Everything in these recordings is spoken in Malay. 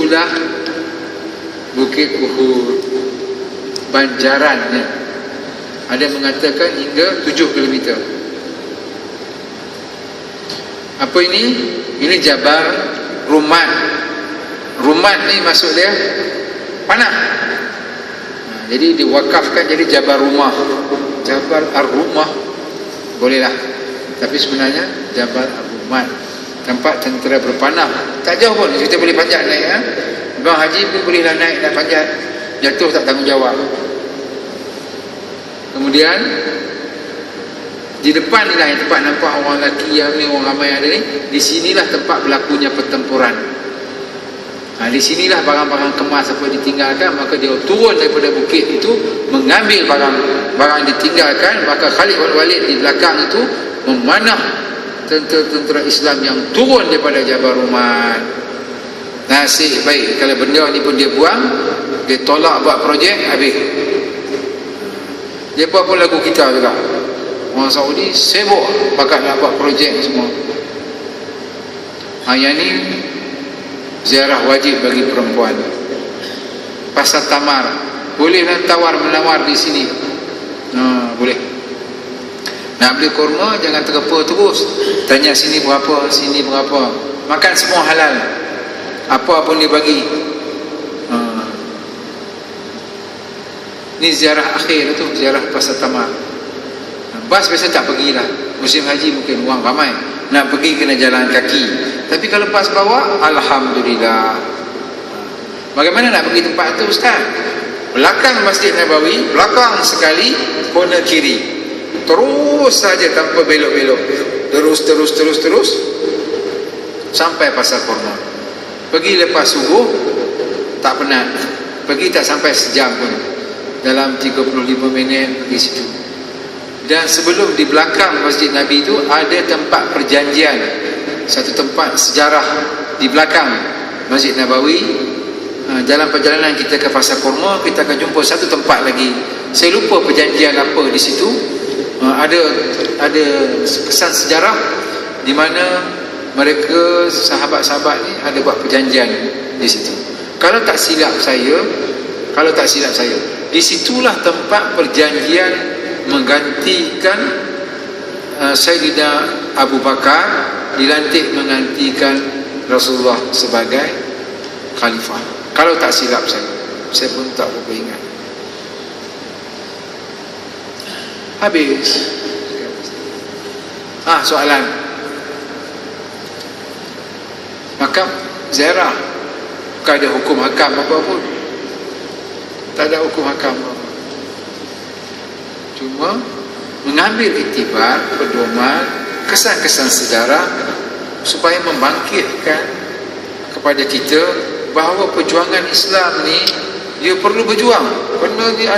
itulah Bukit Uhud. Banjarannya ada mengatakan hingga 7 km. Apa ini? Ini Jabal Rumat. Rumat ni maksud dia panah. Jadi diwakafkan jadi Jabal Rumah, Jabal Ar-Rumah, bolehlah. Tapi sebenarnya Jabal Ar-Rumat, tempat tentera berpanah. Tak jauh pun, kita boleh panjat naik. Abang Haji pun bolehlah naik dan panjat. Jatuh tak tanggungjawab. Kemudian di depan ni lah yang tempat nampak orang lelaki yang ni, orang ramai ada ni. Di sinilah tempat berlakunya pertempuran. Di sinilah barang-barang kemas apa ditinggalkan, maka dia turun daripada bukit itu mengambil barang-barang ditinggalkan. Maka Khalid bin Walid di belakang itu memanah tentera-tentera Islam yang turun daripada Jabal Rumat. Nasib baik kalau benda ni pun dia buang, dia tolak buat projek, habis. Dia buat pun lagu kita juga. Orang Saudi sibuk bakat nak buat projek semua. Yang ni ziarah wajib bagi perempuan. Pasar Tamar, bolehlah tawar-menawar di sini. Boleh. Nak beli kurma jangan terpa terus. Tanya sini berapa, sini berapa. Makan semua halal. Apa pun dia bagi. Ni ziarah akhir tu, ziarah Pasar Tamar. Bas biasa tak pergilah. Musim haji mungkin orang ramai, nak pergi kena jalan kaki. Tapi kalau pas bawa, alhamdulillah. Bagaimana nak pergi tempat tu Ustaz? Belakang Masjid Nabawi, belakang sekali, corner kiri. Terus saja tanpa belok-belok. Terus sampai Pasar Kurma. Pergi lepas subuh tak penat. Pergi tak sampai sejam pun. Dalam 35 minit pergi situ. Dan sebelum di belakang Masjid Nabi itu ada tempat perjanjian, satu tempat sejarah di belakang Masjid Nabawi. Dalam perjalanan kita ke Pasar Kurma, kita akan jumpa satu tempat lagi. Saya lupa perjanjian apa di situ. Ada kesan sejarah di mana mereka sahabat-sahabat ni ada buat perjanjian di situ. Kalau tak silap saya, di situlah tempat perjanjian menggantikan Sayyidina Abu Bakar, dilantik menggantikan Rasulullah sebagai khalifah. Kalau tak silap saya pun tak berapa ingat. Habis. Soalan. Makam ziarah, bukan ada hukum hakam apa pun. Tak ada hukum hakam apa. Cuma mengambil iktibar, pedoman, kesan-kesan sejarah supaya membangkitkan kepada kita bahawa perjuangan Islam ni dia perlu berjuang. Kerana dia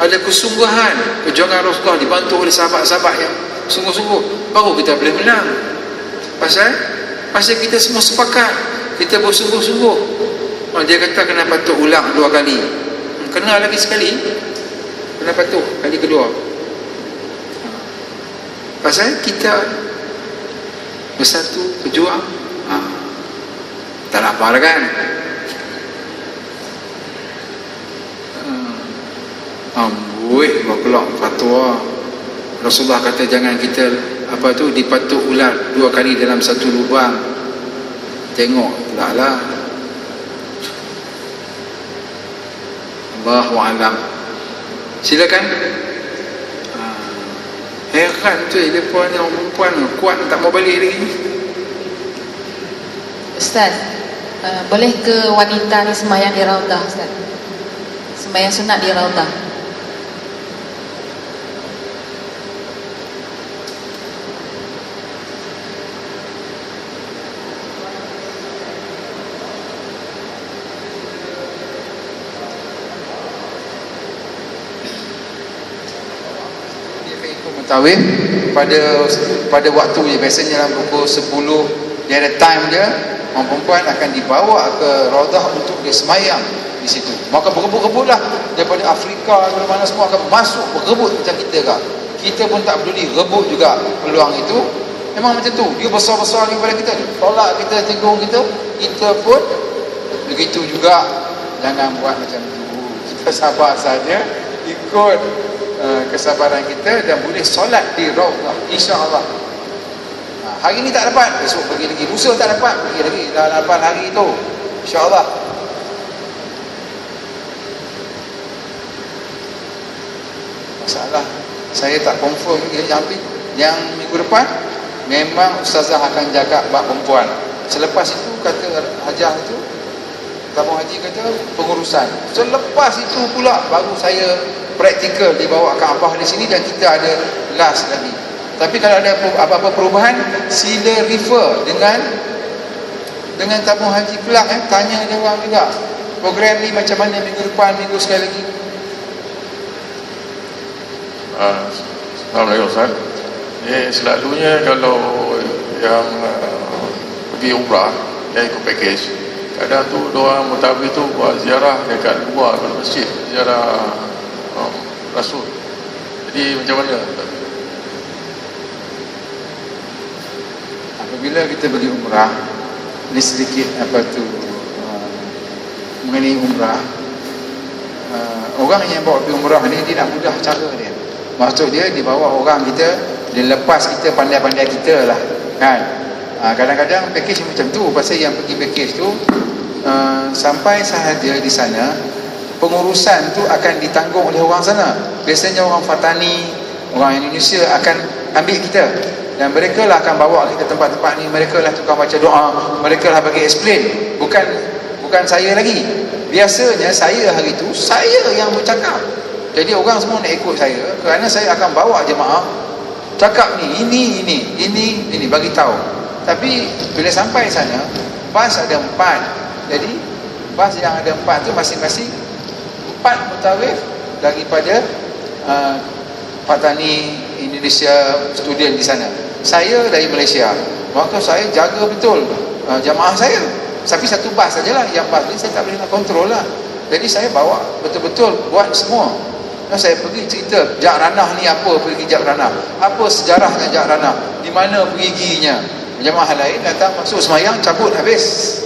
ada kesungguhan. Perjuangan Rasulullah dibantu oleh sahabat-sahabat yang sungguh-sungguh, baru kita boleh menang. Pasal kita semua sepakat, kita bersungguh-sungguh. Dia kata kena patut ulang 2 kali. Kena lagi sekali, kena patut kali kedua. Pasal kita bersatu, berjuang. Tak lapar kan? Amboi, berkelak fatwa. Rasulullah kata jangan kita dipatuk ular 2 kali dalam satu lubang. Tengok pula lah. Allahu a'lam. Silakan. Heran tu depan ni orang perempuan kuat tak mau balik lagi. Ustaz, boleh ke wanita ni sembahyang di Raudah Ustaz? Sembahyang sunat di Raudah. Tawif pada waktunya, biasanya dalam pukul 10 dia ada time dia, orang perempuan akan dibawa ke Raudah untuk dia semayang di situ. Maka berebut-rebutlah daripada Afrika, daripada mana semua akan masuk berebut macam kita kak. Kita pun tak peduli, rebut juga peluang itu Memang macam tu. Dia besar-besar daripada kita. Tolak kita, tegur kita, kita pun begitu juga. Jangan buat macam tu. Kita sabar saja, ikut kesabaran kita, dan boleh solat di Raudhah, insya-Allah. Hari ni tak dapat, besok pergi lagi. Lusa tak dapat, pergi lagi. Dah 8 hari tu, insya-Allah. Masalah saya tak confirm yang minggu depan memang ustazah akan jaga bab perempuan. Selepas itu kata hajah itu, tabung haji kata pengurusan. Selepas itu pula baru saya praktikal dibawa ke abah di sini, dan kita ada last lagi. Tapi kalau ada apa-apa perubahan, sila refer dengan tabung haji Kelang, tanya dia orang juga. Program ni macam mana minggu depan, minggu sekali lagi. Assalamualaikum Ustaz. Selalunya kalau yang pergi umrah, yang ikut package, kadang tu diorang mutawif tu buat ziarah dekat luar pada masjid, ziarah Rasul. Jadi macam mana? Apabila kita pergi umrah, ni sedikit mengenai umrah. Orang yang bawa pergi umrah ni, dia nak mudah cara dia. Maksud dia bawa orang kita, dia lepas kita pandai-pandai kita lah, kan. Kadang-kadang package macam tu. Pasal yang pergi package tu, sampai sahaja di sana, pengurusan tu akan ditanggung oleh orang sana. Biasanya orang Fatani, orang Indonesia akan ambil kita, dan mereka lah akan bawa kita tempat-tempat ni. Mereka lah tukang baca doa, mereka lah bagi explain, bukan saya lagi. Biasanya saya hari tu, saya yang bercakap. Jadi orang semua nak ikut saya, kerana saya akan bawa jemaah cakap ni, ini bagi tahu. Tapi bila sampai sana, bas ada 4. Jadi bas yang ada 4 tu masing-masing 4 mutawif daripada Fatani Indonesia, student di sana. Saya dari Malaysia, maka saya jaga betul jemaah saya. Tapi satu bas sajalah, yang bas ni saya tak boleh nak kontrol lah. Jadi saya bawa betul-betul, buat semua. Saya pergi cerita Jak Ranah ni apa, pergi Jak Ranah, apa sejarahnya Jak Ranah, di mana periginya. Jemaah lain datang masuk semayang, cabut habis.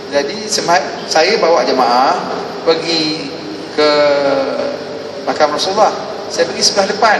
Jadi saya bawa jemaah pergi ke makam Rasulullah. Saya pergi sebelah depan,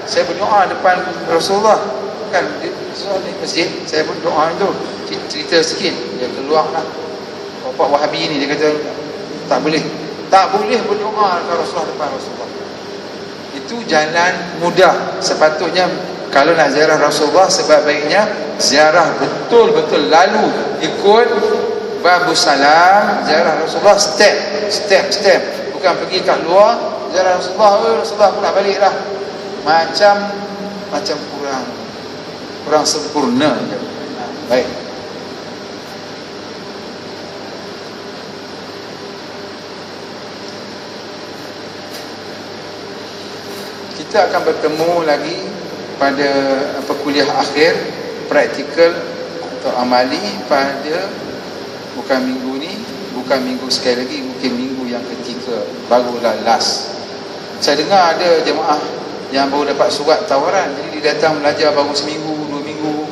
saya berdoa depan Rasulullah, kan Rasulullah di masjid. Saya berdoa itu, cerita sikit, dia keluar lah. Bapak Wahabi ni, dia kata tak boleh berdoa kepada Rasulullah depan Rasulullah. Itu jalan mudah. Sepatutnya kalau nak ziarah Rasulullah, sebaiknya ziarah betul-betul, lalu ikut Babus Salam, ziarah Rasulullah step, bukan pergi kat luar ziarah Rasulullah, Rasulullah pun nak balik lah, macam kurang sempurna. Baik, kita akan bertemu lagi pada kuliah akhir praktikal atau amali pada bukan minggu ni, bukan minggu sekali lagi, mungkin minggu yang ketiga, barulah last. Saya dengar ada jemaah yang baru dapat surat tawaran, jadi dia datang belajar baru seminggu, 2 minggu.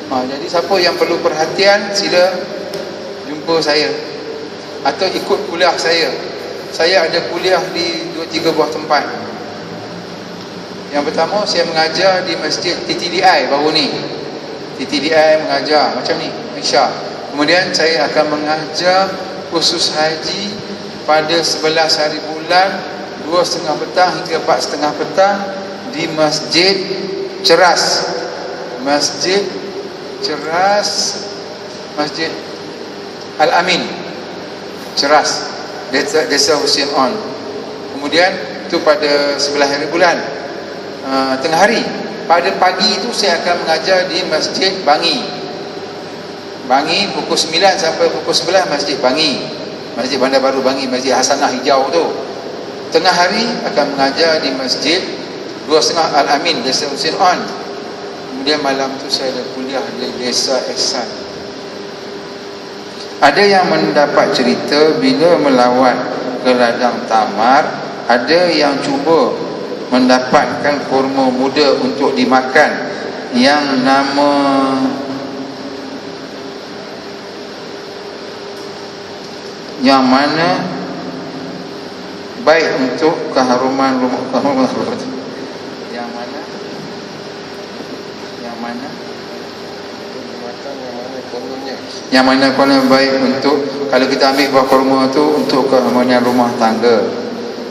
Jadi siapa yang perlu perhatian, sila jumpa saya atau ikut kuliah saya. Saya ada kuliah di 2-3 buah tempat. Yang pertama, saya mengajar di masjid TTDI baru ni. TTDI mengajar macam ni, Aisyah. Kemudian saya akan mengajar khusus haji pada 11 hari bulan, 2.30 petang hingga 4.30 petang di Masjid Ceras. Masjid Al-Amin, Ceras, Desa Husin On. Kemudian itu pada 11 hari bulan, tengah hari. Pada pagi itu saya akan mengajar di Masjid Bangi pukul 9 sampai pukul 11, Masjid Bangi, Masjid Bandar Baru Bangi, Masjid Hasanah Hijau tu. Tengah hari akan mengajar di Masjid 2.30 Al-Amin, Desa Husin On. Kemudian malam tu saya ada kuliah di Desa Ehsan. Ada yang mendapat cerita bila melawat ke ladang tamar, ada yang cuba mendapatkan kurma muda untuk dimakan yang nama yang mana baik untuk keharuman rumah yang mana yang mana paling baik untuk, kalau kita ambil buah kurma tu untuk keharmonian rumah tangga.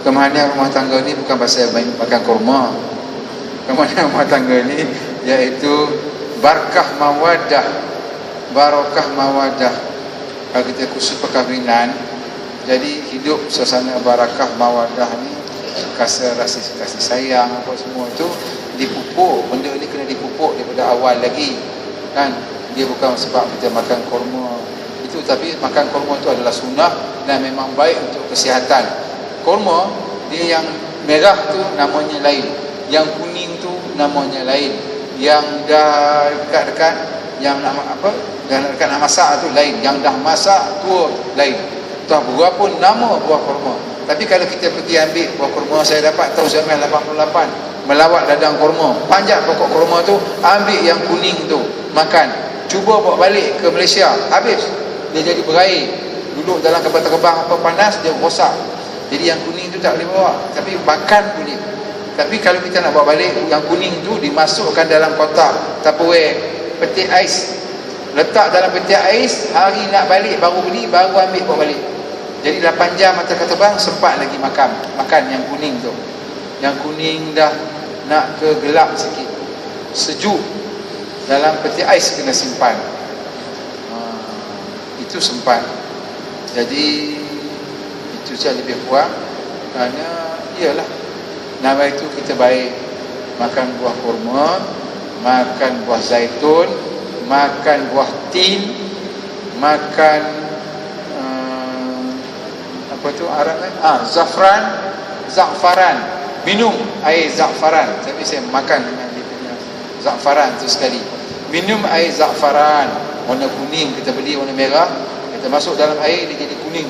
Keharmonian rumah tangga ni bukan pasal makan kurma. Keharmonian rumah tangga ni iaitu barakah mawaddah. Kalau kita khusus perkahwinan, jadi hidup suasana barakah mawaddah ni, kasih sayang apa semua tu dipupuk. Benda ni kena dipupuk daripada awal lagi kan. Dia bukan sebab kita makan kurma itu, tapi makan kurma itu adalah sunnah dan memang baik untuk kesihatan. Kurma dia yang merah tu namanya lain, yang kuning tu namanya lain, yang dah dekat-dekat, yang nak apa, dah dekat nak masak tu lain, yang dah masak tua lain. Entah berapa nama buah kurma. Tapi kalau kita pergi ambil buah kurma, saya dapat tahun 1988 melawat ladang kurma, panjat pokok kurma tu, ambil yang kuning tu makan. Cuba bawa balik ke Malaysia, habis dia jadi berair, duduk dalam kebang-kebang apa panas, dia rosak. Jadi yang kuning tu tak boleh bawa, tapi makan boleh. Tapi kalau kita nak bawa balik, yang kuning tu dimasukkan dalam kotak Tupperware, peti ais, letak dalam peti ais, hari nak balik baru beli, baru ambil bawa balik. Jadi 8 jam mata kata bang sempat lagi makan yang kuning tu. Yang kuning dah nak ke gelap sikit, sejuk, dalam peti ais kena simpan. Itu sempat. Jadi itu saya lebih kurang, kerana iyalah nama itu kita baik makan buah kurma, makan buah zaitun, makan buah tin, makan apa tu Arab kan? Za'faran. Minum air za'faran. Tapi saya makan dengan dia punya za'faran tu sekali. Minum air za'faran, warna kuning, kita beli warna merah, kita masuk dalam air dia jadi kuning.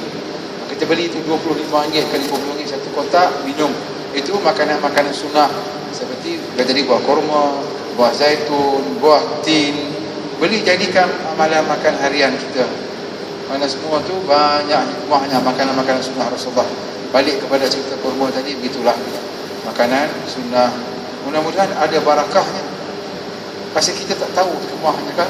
Kita beli tu RM25 ke RM50 satu kotak, minum. Itu makanan-makanan sunnah seperti tadi buah kurma, buah zaitun, buah tin. Beli jadikan amalan makan harian kita. Mana semua tu banyak hikmahnya, makanan-makanan sunnah Rasulullah. Balik kepada cerita kurma tadi, begitulah makanan sunnah. Mudah-mudahan ada barakahnya. Pasal kita tak tahu hikmahnya kan.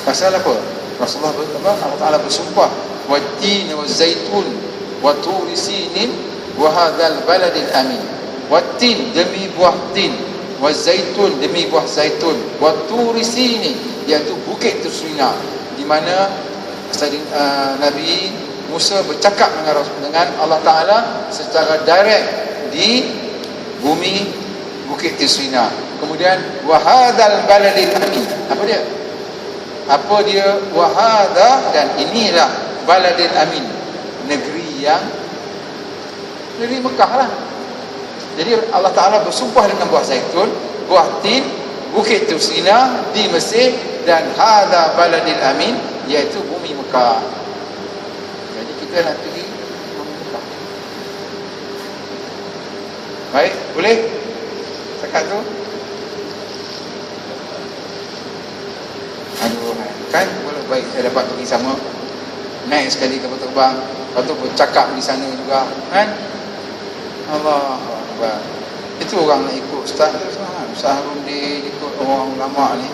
Pasal apa? Rasulullah Allah Ta'ala bersumpah, wat-tin waz-zaitun wa turi sinin wa hadzal baladil amin. Wat-tin demi buah tin, waz-zaitun demi buah zaitun, wa turi sinin iaitu bukit Tursina, di mana Nabi Musa bercakap dengan Allah Ta'ala secara direct di bumi bukit Tursina. Kemudian wa hadzal baladil amin. Apa dia? Wahada, dan inilah baladil amin, negeri Mekah lah. Jadi Allah Ta'ala bersumpah dengan buah zaitun, buah tin, bukit Tursina di Mesir, dan hada baladil amin, iaitu bumi Mekah. Jadi kita nak pergi bumi Mekah. Baik, boleh? Sekat tu. Aduh, kan boleh, baik saya dapat pergi sama, naik sekali kapal terbang, lepas tu bercakap di sana juga kan. Allah Akbar. Itu orang nak ikut Ustaz Harun dia, ikut orang ulama ni.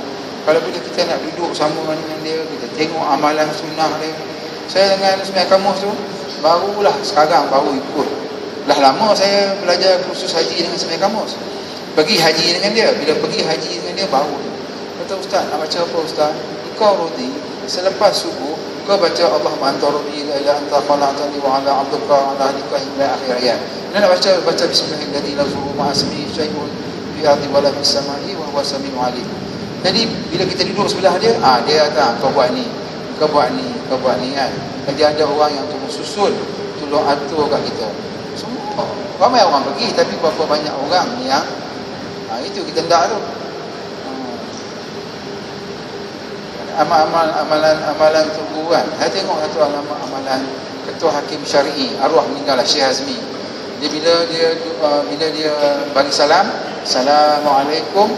Kalau bila kita nak duduk sama dengan dia, kita tengok amalan sunnah dia. Saya dengan Sembilan Kamus tu barulah sekarang baru ikut. Dah lama saya belajar kursus haji dengan Sembilan Kamus, pergi haji dengan dia. Bila pergi haji dengan dia baru kata, Ustaz nak baca apa Ustaz? Kau roti selepas subuh kau baca Allahumma anta rabbi la ilaha anta khalaqtani wa ala 'abdika wa ala ahlika ila akhir ayat. Nak baca bismillahirrahmanirrahim la yazuru ma asmi syai'un fi ardi wala fis samai wa huwa samiu alim. Jadi bila kita duduk sebelah dia, dia kata kau buat ni kan. Jadi ada orang yang tolong susun, tolong atur kat kita. Semua ramai orang pergi, tapi berapa banyak orang yang itu kita hendak tu. Amalan tubuh kan. Saya tengok satu amalan Ketua Hakim Syari'i, arwah meninggal Syekh Hazmi. bila dia bagi salam, Assalamualaikum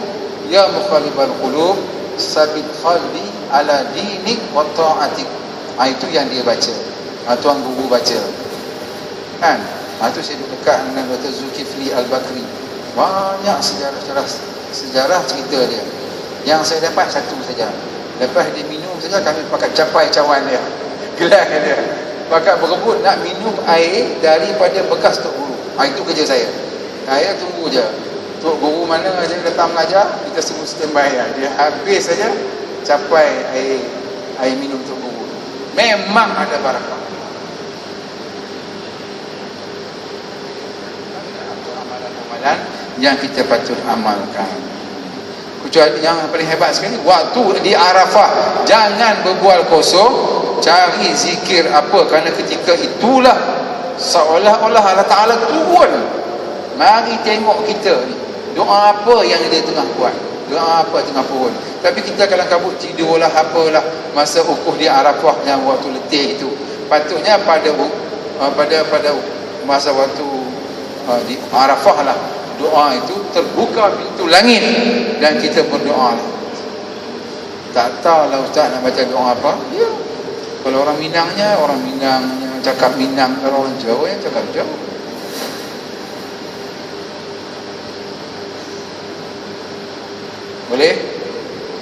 ya mukhalibal qulub sabit qalbi ala dinik wa ta'atik. Itu yang dia baca. Tuan guru baca. Kan? Itu saya duduk dekat dengan Dr. Zulkifli Al-Bakri. Banyak sejarah cerita dia. Yang saya dapat satu saja. Lepas dia minum saja, kami pakai capai cawan dia, gelas dia, pakai berebut nak minum air daripada bekas tok guru. Itu kerja saya. Saya tunggu je tok guru mana dia datang mengajar, kita semua standby. Dia habis saja capai air minum tok guru. Memang ada barakah. Amalan yang kita patut amalkan. Kecuali yang paling hebat sekali, waktu di Arafah jangan berbual kosong, cari zikir apa, kerana ketika itulah seolah-olah Allah Ta'ala turun. Mari tengok kita ni, doa apa yang dia tengah buat, doa apa tengah turun. Tapi kita kalau kabut tidurlah apalah masa ukuf di Arafah yang waktu letih itu. Patutnya pada masa waktu di Arafah lah, doa itu terbuka pintu langit dan kita berdoa. Tak tahulah ustaz nak baca doa apa. Ya. Kalau orang Minangnya cakap Minang, kalau orang Jawa yang cakap Jawa. Boleh?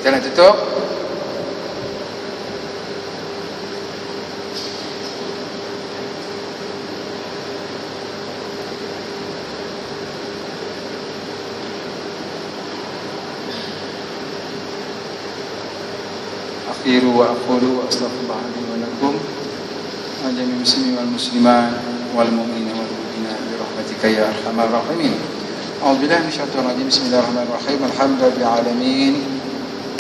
Jangan tutup. Akhiru wa aqulu wa astaghfirullah li wa lakum wa jami'il muslimin wal muslimat wal mu'minina wal mu'minat bi rahmatika ya arhamar rahimin. A'udzu billahi minasyaitonir rajim. Bismillahirrahmanirrahim. Alhamdulillahi alamin.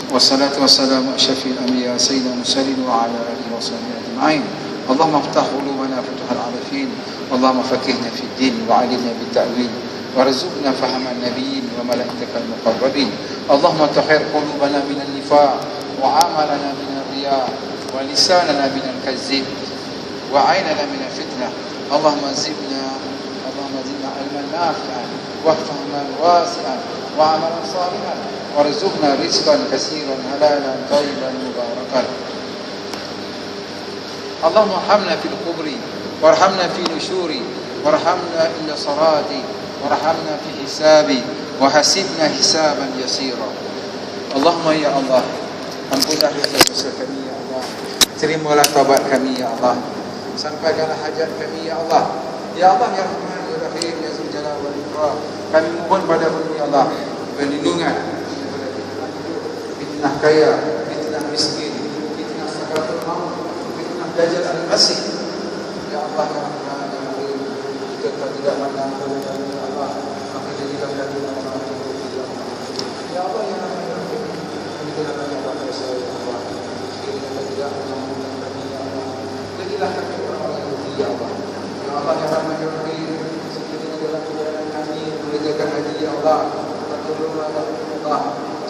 Wassalatu wassalamu asyrafil anbiya sayyidina mursalin wa ala alihi wa sahbihi ajma'in. Allahumma iftah qulubana futuhal arifin. Allahumma faqihna fid din wa 'allimna bit ta'wil. warzuqna fahaman nabiyyin wa malaikatal muqarrabin. Allahumma tahhir qulubana minan nifaq wa amalana minar riya wa lisanana minal kadzib wa 'ainana minal fitnah. Allahumma zidna ilman nafi'an wa fahman wasi'an wa 'amalan salihan warzuqna rizqan katsiran halalan thayyiban mubarakan. Allahumma arhamna fil qubri warhamna fi nusyuri warhamna inda salati warhamna fi hisabi wa hasibna hisaban yasira. Allahumma ya Allah, ampunlah dosa kami ya Allah, terimalah taubat kami ya Allah, sampaikanlah hajat kami ya Allah. Ya Allah ya Rahman ya Rahim ya Dzul Jalal wal Ikram, kami mohon padamu ya Allah perlindungan daripada fitnah kaya, fitnah miskin, fitnah sakaratul maut, fitnah dajjal al-masih. Ya Allah ya Rahman ya Rahim, jika tidak mengampuni kami ya Allah, maka jadilah kami orang-orang yang berdosa. Ya Allah ya Rahman ya Rahim, jadilah kami orang dosa ya Allah, jadilah tidak mengampuni kami ya Allah, jadilah kami orang-orang yang berdosa ya Allah. Ya Allah ya Rahman ya Rahim, sekiranya dalam perjalanan kami mengerjakan haji ya Allah, tolonglah ya Allah,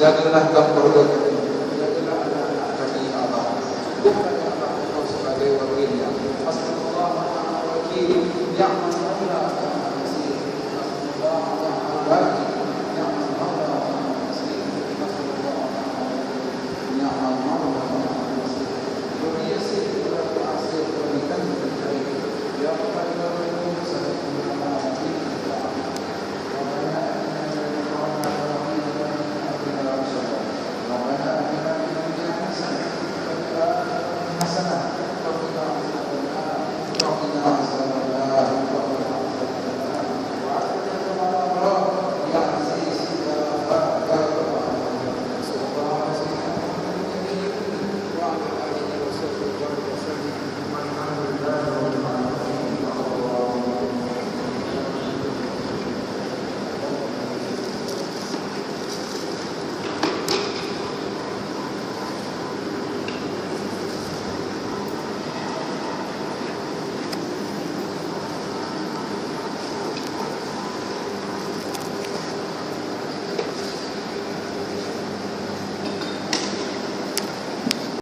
jagalah keluarga kami, jagalah anak-anak kami ya Allah. Bukan ya Allah, Engkau sebagai wakilnya. Astagfirullahaladzim, wakil yang